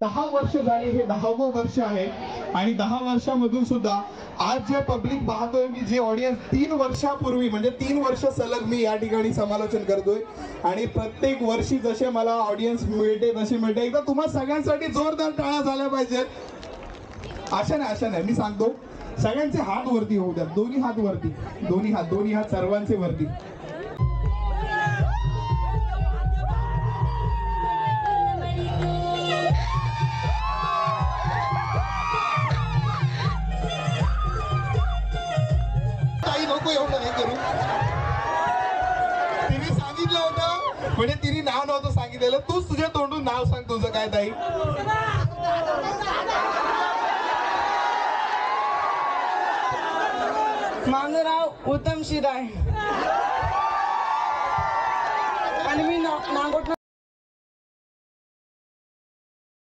10 वर्ष झाली, हे 10वं वर्ष आहे आणि 10 वर्षामधून सुद्धा आज जे पब्लिक पाहतोय मी, जे ऑडियन्स 3 वर्षापूर्वी म्हणजे 3 वर्ष सलग मी या ठिकाणी समालोचन करतोय आणि प्रत्येक वर्षी जसे मला ऑडियन्स मिळते तसे मिळते. एकदा तुम्हा सगळ्यांसाठी जोरदार टाळ्या झाल्या पाहिजेत. अशा नाही मी सांगतो, सगळ्यांचे हात वरती होऊ द्या, दोन्ही हात वरती, दोन्ही हात सर्वांचे वरती. तिने सांगितलं होतं, म्हणजे तिने नाव नव्हतं सांगितलेलं, तूच तुझ्या तोंडून नाव सांग तुझं काय ताई. माझं नाव उत्तम शिराय आणि मी नागोट